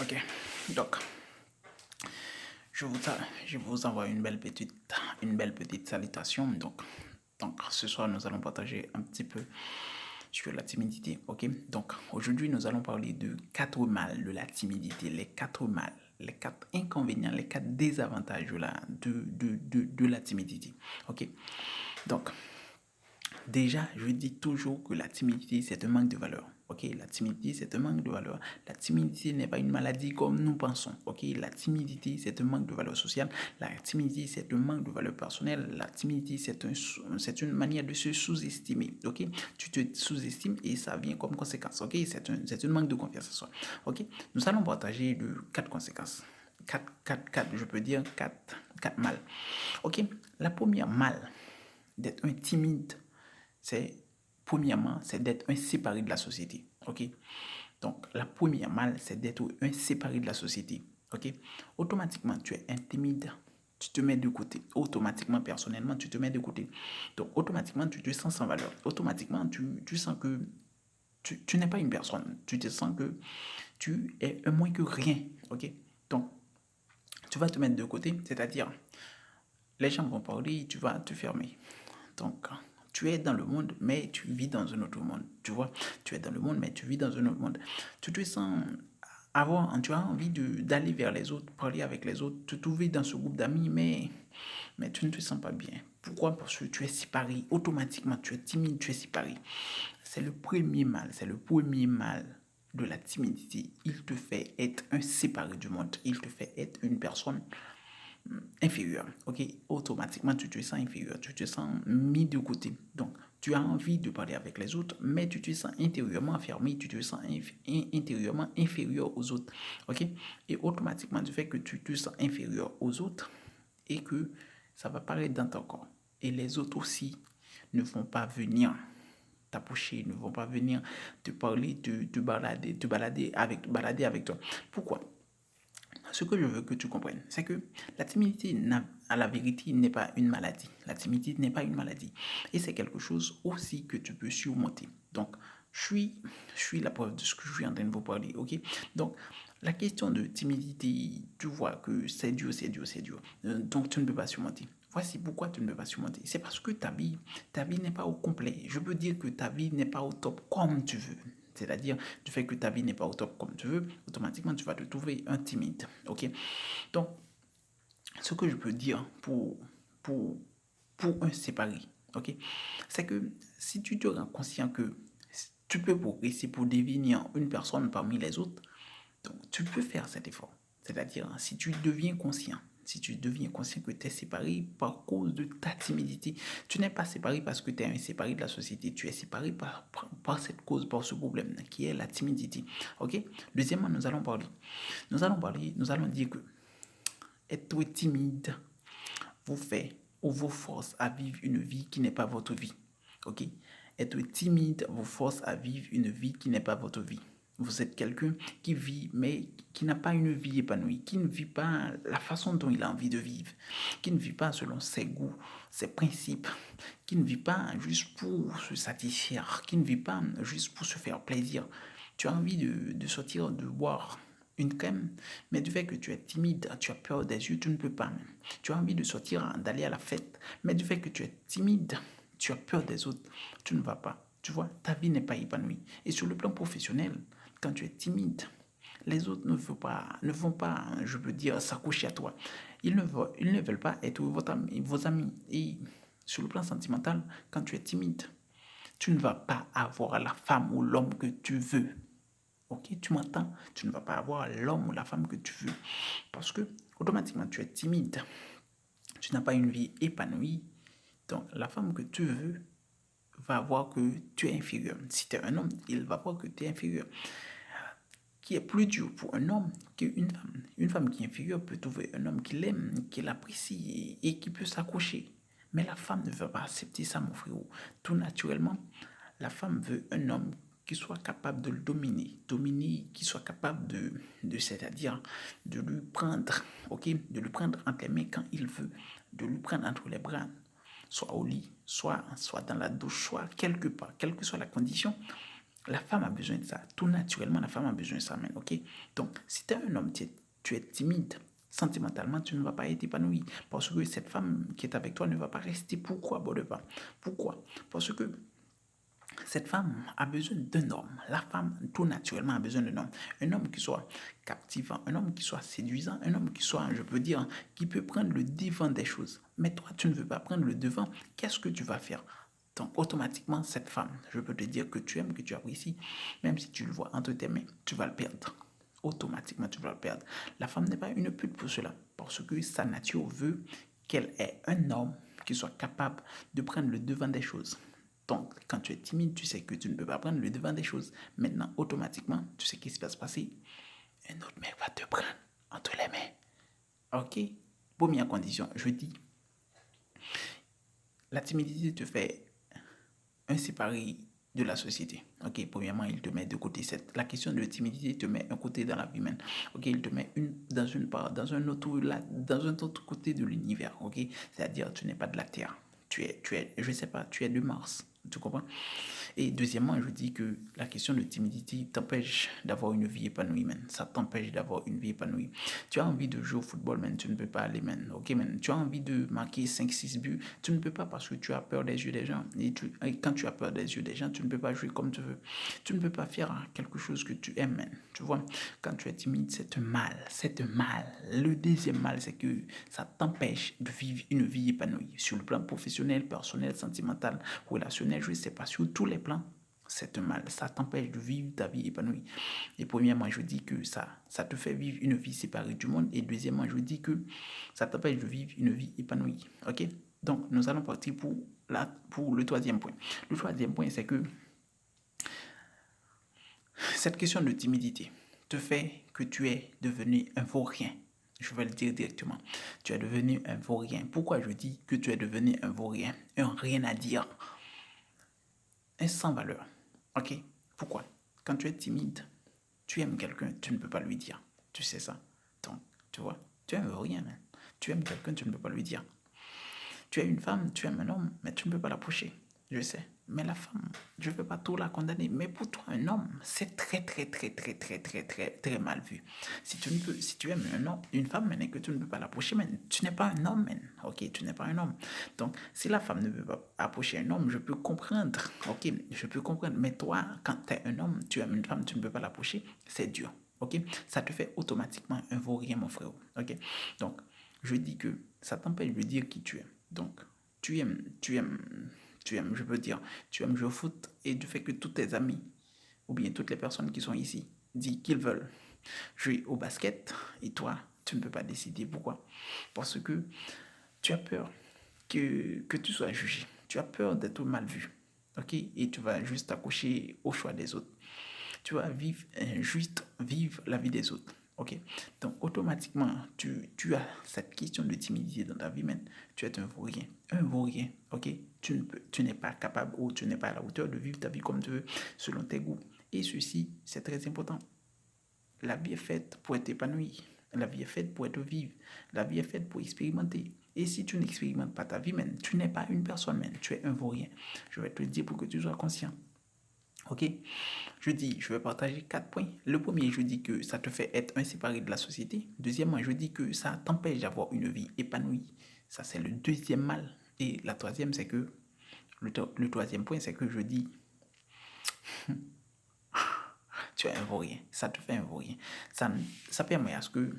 Ok, donc je vous envoie une belle petite salutation. Donc ce soir, nous allons partager un petit peu sur la timidité. Ok, donc aujourd'hui, nous allons parler de quatre mal de la timidité, les quatre mal, les quatre inconvénients, les quatre désavantages de la timidité. Ok, donc déjà, je dis toujours que la timidité, c'est un manque de valeur. Ok, la timidité, c'est un manque de valeur. La timidité n'est pas une maladie comme nous pensons. Ok, la timidité, c'est un manque de valeur sociale. La timidité, c'est un manque de valeur personnelle. La timidité, c'est une manière de se sous-estimer. Ok, tu te sous-estimes et ça vient comme conséquence. Ok, c'est un manque de confiance en soi. Ok, nous allons partager de quatre conséquences. Quatre, je peux dire quatre mal. Ok, la première mal d'être un timide, c'est premièrement, c'est d'être un séparé de la société. Ok? Donc, la première mal, c'est d'être un séparé de la société. Ok? Automatiquement, tu es intimide, tu te mets de côté. Automatiquement, personnellement, tu te mets de côté. Donc, automatiquement, tu te sens sans valeur. Automatiquement, tu sens que tu n'es pas une personne. Tu te sens que tu es un moins que rien. Ok? Donc, tu vas te mettre de côté, c'est-à-dire, les gens vont parler, tu vas te fermer. Donc, tu es dans le monde, mais tu vis dans un autre monde. Tu vois, tu es dans le monde, mais tu vis dans un autre monde. Tu te sens tu as envie d'aller vers les autres, parler avec les autres, te trouver dans ce groupe d'amis, mais tu ne te sens pas bien. Pourquoi? Parce que tu es séparé. Automatiquement, tu es timide, tu es séparé. C'est le premier mal, c'est le premier mal de la timidité. Il te fait être un séparé du monde. Il te fait être une personne inférieur. Ok, automatiquement, tu te sens inférieur, tu te sens mis de côté. Donc, tu as envie de parler avec les autres, mais tu te sens intérieurement fermé, tu te sens intérieurement inférieur aux autres. Ok, et automatiquement, du fait que tu te sens inférieur aux autres et que ça va paraître dans ton corps. Et les autres aussi ne vont pas venir t'approcher, ne vont pas venir te parler, balader avec toi. Pourquoi? Ce que je veux que tu comprennes, c'est que la timidité, à la vérité, n'est pas une maladie. La timidité n'est pas une maladie. Et c'est quelque chose aussi que tu peux surmonter. Donc, je suis la preuve de ce que je suis en train de vous parler, ok? Donc, la question de timidité, tu vois que c'est dur, c'est dur, c'est dur. Donc, tu ne peux pas surmonter. Voici pourquoi tu ne peux pas surmonter. C'est parce que ta vie n'est pas au complet. Je peux dire que ta vie n'est pas au top comme tu veux. C'est-à-dire, du fait que ta vie n'est pas au top comme tu veux, automatiquement, tu vas te trouver un timide. Ok? Donc, ce que je peux dire pour, pour un séparé, ok? C'est que si tu te rends conscient que tu peux progresser pour devenir une personne parmi les autres, donc tu peux faire cet effort. C'est-à-dire, si tu deviens conscient que tu es séparé par cause de ta timidité, tu n'es pas séparé parce que tu es un séparé de la société, tu es séparé par cette cause, par ce problème qui est la timidité. Ok? Deuxièmement, nous allons dire que être timide vous fait ou vous force à vivre une vie qui n'est pas votre vie. Ok? Être timide vous force à vivre une vie qui n'est pas votre vie. Vous êtes quelqu'un qui vit, mais qui n'a pas une vie épanouie, qui ne vit pas la façon dont il a envie de vivre, qui ne vit pas selon ses goûts, ses principes, qui ne vit pas juste pour se satisfaire, qui ne vit pas juste pour se faire plaisir. Tu as envie de sortir, de boire une crème, mais du fait que tu es timide, tu as peur des yeux, tu ne peux pas. Tu as envie de sortir, d'aller à la fête, mais du fait que tu es timide, tu as peur des autres, tu ne vas pas. Tu vois, ta vie n'est pas épanouie. Et sur le plan professionnel, quand tu es timide, les autres ne vont pas, je veux dire, s'accrocher à toi. Ils ne veulent pas être vos amis. Et sur le plan sentimental, quand tu es timide, tu ne vas pas avoir la femme ou l'homme que tu veux. Ok, tu m'entends? Tu ne vas pas avoir l'homme ou la femme que tu veux. Parce que, automatiquement, tu es timide. Tu n'as pas une vie épanouie. Donc, la femme que tu veux va voir que tu es inférieur. Si tu es un homme, il va voir que tu es inférieur. Qui est plus dur pour un homme qu'une femme. Une femme qui est inférieure peut trouver un homme qui l'aime, qui l'apprécie et qui peut s'accrocher. Mais la femme ne veut pas accepter ça, mon frérot. Tout naturellement, la femme veut un homme qui soit capable de le dominer, qui soit capable c'est-à-dire de lui prendre, ok, de lui prendre entre les mains quand il veut, de lui prendre entre les bras, soit au lit, soit dans la douche, soit quelque part, quelle que soit la condition, La femme a besoin de ça. Tout naturellement, la femme a besoin de ça, man, ok? Donc, si tu es un homme, tu es timide, sentimentalement, tu ne vas pas être épanoui. Parce que cette femme qui est avec toi ne va pas rester. Pourquoi, Bodepa? Pourquoi? Parce que cette femme a besoin d'un homme. La femme, tout naturellement, a besoin d'un homme. Un homme qui soit captivant, un homme qui soit séduisant, un homme qui soit, je peux dire, qui peut prendre le devant des choses. Mais toi, tu ne veux pas prendre le devant. Qu'est-ce que tu vas faire? Donc, automatiquement, cette femme, je peux te dire que tu aimes, que tu apprécies, même si tu le vois entre tes mains, tu vas le perdre. Automatiquement, tu vas le perdre. La femme n'est pas une pute pour cela, parce que sa nature veut qu'elle ait un homme qui soit capable de prendre le devant des choses. Donc, quand tu es timide, tu sais que tu ne peux pas prendre le devant des choses. Maintenant, automatiquement, tu sais ce qui va se passer. Un autre mec va te prendre entre les mains. Ok? Première condition, je dis, la timidité te fait un séparé de la société. Ok, premièrement, il te met de côté. La question de timidité te met un côté dans la vie humaine. Ok, il te met dans une part, dans un autre côté de l'univers. Ok, c'est-à-dire tu n'es pas de la Terre. Je sais pas, tu es de Mars. Tu comprends? Et deuxièmement, je dis que la question de timidité t'empêche d'avoir une vie épanouie, man. Ça t'empêche d'avoir une vie épanouie. Tu as envie de jouer au football, man. Tu ne peux pas aller, man. Ok, man. Tu as envie de marquer 5, 6 buts. Tu ne peux pas parce que tu as peur des yeux des gens. Et quand tu as peur des yeux des gens, tu ne peux pas jouer comme tu veux. Tu ne peux pas faire quelque chose que tu aimes, man. Tu vois, quand tu es timide, c'est un mal. C'est un mal. Le deuxième mal, c'est que ça t'empêche de vivre une vie épanouie. Sur le plan professionnel, personnel, sentimental, relationnel, je ne sais pas, sur tous les plans, c'est un mal. Ça t'empêche de vivre ta vie épanouie. Et premièrement, je dis que ça te fait vivre une vie séparée du monde. Et deuxièmement, je dis que ça t'empêche de vivre une vie épanouie. Ok? Donc, nous allons partir pour le troisième point. Le troisième point, c'est que cette question de timidité te fait que tu es devenu un vaurien. Je vais le dire directement. Tu es devenu un vaurien. Pourquoi je dis que tu es devenu un vaurien? Un rien à dire. Un sans valeur. Ok? Pourquoi? Quand tu es timide, tu aimes quelqu'un, tu ne peux pas lui dire. Tu sais ça. Donc, tu vois, tu aimes rien, man. Tu aimes quelqu'un, tu ne peux pas lui dire. Tu es une femme, tu aimes un homme, mais tu ne peux pas l'approcher. Je sais. Mais la femme, je ne peux pas tout la condamner. Mais pour toi, un homme, c'est très, très, très, très, très, très, très, très mal vu. Si tu aimes un homme, une femme, mais que tu ne peux pas l'approcher, mais tu n'es pas un homme, man. Ok, tu n'es pas un homme. Donc, si la femme ne peut pas approcher un homme, je peux comprendre. Ok, je peux comprendre. Mais toi, quand tu es un homme, tu aimes une femme, tu ne peux pas l'approcher, c'est dur. Ok, ça te fait automatiquement un vaurien, mon frère. Ok, donc, je dis que ça t'empêche de dire qui tu es. Donc, je peux dire, tu aimes jouer au foot et du fait que tous tes amis ou bien toutes les personnes qui sont ici disent qu'ils veulent jouer au basket et toi, tu ne peux pas décider. Pourquoi? Parce que tu as peur que tu sois jugé. Tu as peur d'être mal vu. Ok? Et tu vas juste t'accrocher au choix des autres. Tu vas juste vivre la vie des autres. Ok? Donc, automatiquement, tu as cette question de timidité dans ta vie, mais tu es un vaurien. Un vaurien, ok? Tu n'es pas capable ou tu n'es pas à la hauteur de vivre ta vie comme tu veux, selon tes goûts. Et ceci, c'est très important. La vie est faite pour être épanouie. La vie est faite pour être vive. La vie est faite pour expérimenter. Et si tu n'expérimentes pas ta vie, man, tu n'es pas une personne, man. Tu es un vaurien. Je vais te le dire pour que tu sois conscient. Ok? Je vais partager 4 points. Le premier, je dis que ça te fait être inséparé de la société. Deuxièmement, je dis que ça t'empêche d'avoir une vie épanouie. Ça, c'est le deuxième mal. Et la troisième, c'est que, le troisième point, c'est que je dis, tu es un vaurien. Ça te fait un vaurien. Ça permet à ce que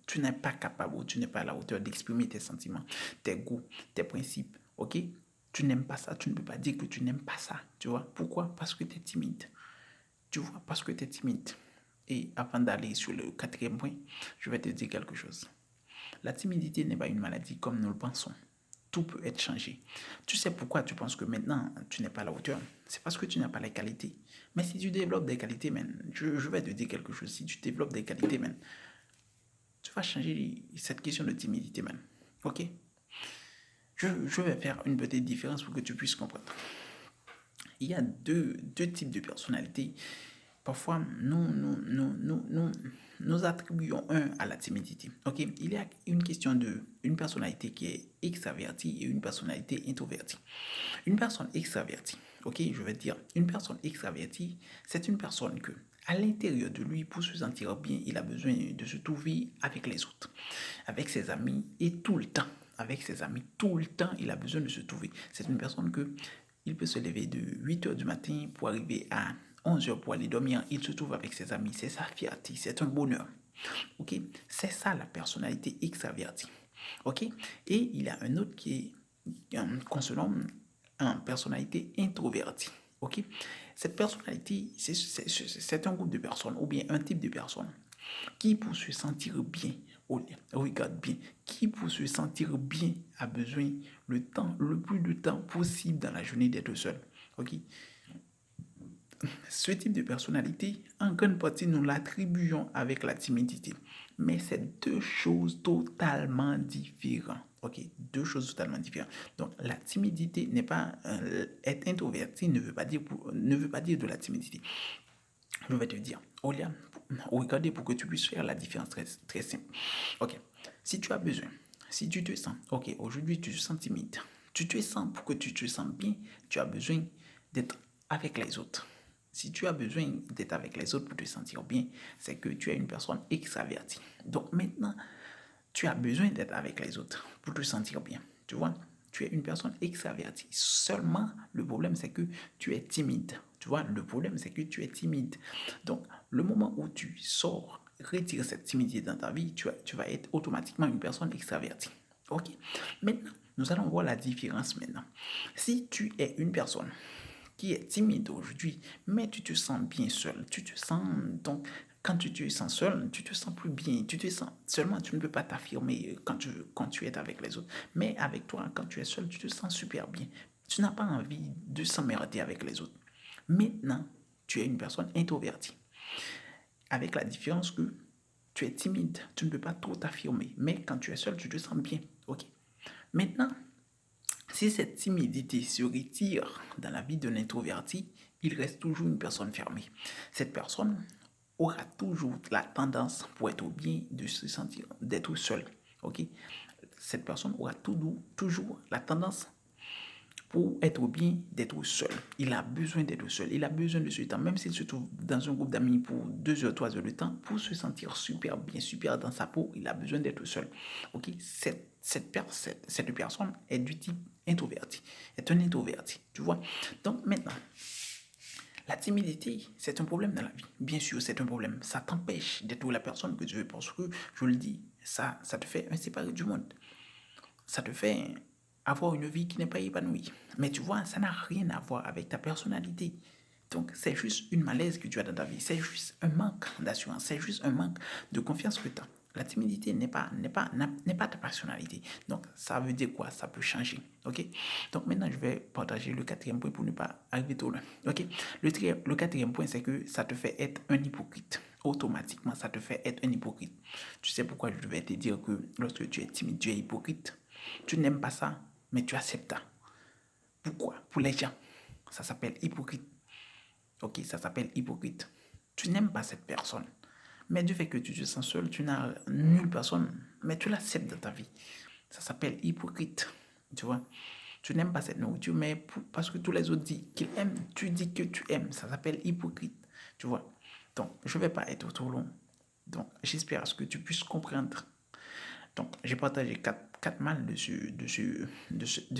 tu n'es pas capable ou tu n'es pas à la hauteur d'exprimer tes sentiments, tes goûts, tes principes. Ok? Tu n'aimes pas ça. Tu ne peux pas dire que tu n'aimes pas ça. Tu vois? Pourquoi? Parce que tu es timide. Tu vois, parce que tu es timide. Et avant d'aller sur le quatrième point, je vais te dire quelque chose. La timidité n'est pas une maladie comme nous le pensons. Tout peut être changé. Tu sais pourquoi tu penses que maintenant tu n'es pas à la hauteur? C'est parce que tu n'as pas les qualités. Mais si tu développes des qualités, man, je vais te dire quelque chose. Si tu développes des qualités, man, tu vas changer cette question de timidité, man. Ok? Je vais faire une petite différence pour que tu puisses comprendre. Il y a deux types de personnalités. Parfois, nous attribuons un à la timidité. Ok, il y a une personnalité qui est extravertie et une personnalité introvertie. Une personne extravertie, Ok, je vais dire, une personne extravertie, c'est une personne que, à l'intérieur de lui, pour se sentir bien, il a besoin de se trouver avec les autres, avec ses amis et tout le temps. Avec ses amis, tout le temps, il a besoin de se trouver. C'est une personne que il peut se lever de 8 heures du matin pour arriver à 11 heures pour aller dormir. Il se trouve avec ses amis. C'est sa fierté, c'est un bonheur. Ok, c'est ça la personnalité extravertie. Ok, et il y a un autre qui est concernant une personnalité introvertie. Ok, cette personnalité, c'est un groupe de personnes ou bien un type de personnes qui, pour se sentir bien, regarde bien, qui, pour se sentir bien, a besoin le plus de temps possible dans la journée d'être seul. Ok, ce type de personnalité, en grande partie, nous l'attribuons avec la timidité. Mais c'est deux choses totalement différentes. Ok, deux choses totalement différentes. Donc, la timidité n'est pas être introverti ne veut pas dire de la timidité. Je vais te dire, regardez pour que tu puisses faire la différence très, très simple. Ok, si tu as besoin, si tu te sens, ok, aujourd'hui tu te sens timide, tu te sens pour que tu te sens bien, tu as besoin d'être avec les autres. Si tu as besoin d'être avec les autres pour te sentir bien, c'est que tu es une personne extravertie. Donc maintenant, tu as besoin d'être avec les autres pour te sentir bien. Tu vois, tu es une personne extravertie. Seulement, le problème, c'est que tu es timide. Tu vois, le problème, c'est que tu es timide. Donc, le moment où tu sors, retire cette timidité dans ta vie, tu vas être automatiquement une personne extravertie. Ok. Maintenant, nous allons voir la différence maintenant. Si tu es une personne qui est timide aujourd'hui, mais tu te sens bien seul. Tu te sens, donc, quand tu te sens seul, tu te sens plus bien. Tu te sens, seulement tu ne peux pas t'affirmer quand tu es avec les autres. Mais avec toi, quand tu es seul, tu te sens super bien. Tu n'as pas envie de s'emmerder avec les autres. Maintenant, tu es une personne introvertie. Avec la différence que tu es timide, tu ne peux pas trop t'affirmer. Mais quand tu es seul, tu te sens bien. Ok. Maintenant, si cette timidité se retire dans la vie d'un introverti, il reste toujours une personne fermée. Cette personne aura toujours la tendance, pour être bien, de se sentir, d'être seule. Ok? Cette personne aura toujours la tendance, pour être bien, d'être seul. Il a besoin d'être seul. Il a besoin de ce temps, même s'il se trouve dans un groupe d'amis pour 2 heures, 3 heures de temps, pour se sentir super bien, super dans sa peau, il a besoin d'être seul. Ok? Cette personne est du type introverti, est un introverti, tu vois. Donc maintenant, la timidité, c'est un problème dans la vie. Bien sûr, c'est un problème. Ça t'empêche d'être la personne que tu veux parce que, je le dis, ça te fait un séparé du monde. Ça te fait avoir une vie qui n'est pas épanouie. Mais tu vois, ça n'a rien à voir avec ta personnalité. Donc, c'est juste une malaise que tu as dans ta vie. C'est juste un manque d'assurance. C'est juste un manque de confiance que tu as. La timidité n'est pas ta personnalité. Donc, ça veut dire quoi? Ça peut changer. OK? Donc, maintenant, je vais partager le quatrième point pour ne pas arriver trop loin. OK? Le quatrième point, c'est que ça te fait être un hypocrite. Automatiquement, ça te fait être un hypocrite. Tu sais pourquoi je vais te dire que lorsque tu es timide, tu es hypocrite? Tu n'aimes pas ça, mais tu acceptes ça. Pourquoi? Pour les gens. Ça s'appelle hypocrite. Ok, ça s'appelle hypocrite. Tu n'aimes pas cette personne. Mais du fait que tu te sens seul, tu n'as nulle personne, mais tu l'acceptes dans ta vie. Ça s'appelle hypocrite. Tu vois? Tu n'aimes pas cette nourriture, mais parce que tous les autres disent qu'ils aiment, tu dis que tu aimes. Ça s'appelle hypocrite. Tu vois? Donc, je ne vais pas être trop long. Donc, j'espère à ce que tu puisses comprendre. Donc, j'ai partagé quatre mal de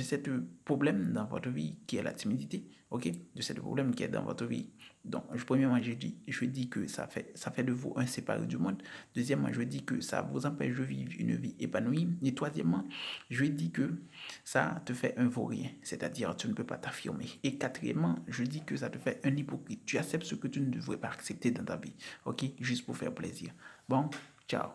cette problème dans votre vie qui est la timidité, ok? De ce problème qui est dans votre vie. Donc, premièrement, je dis que ça fait de vous un séparé du monde. Deuxièmement, je dis que ça vous empêche de vivre une vie épanouie. Et troisièmement, je dis que ça te fait un vaurien, c'est-à-dire tu ne peux pas t'affirmer. Et quatrièmement, je dis que ça te fait un hypocrite. Tu acceptes ce que tu ne devrais pas accepter dans ta vie, ok? Juste pour faire plaisir. Bon, ciao.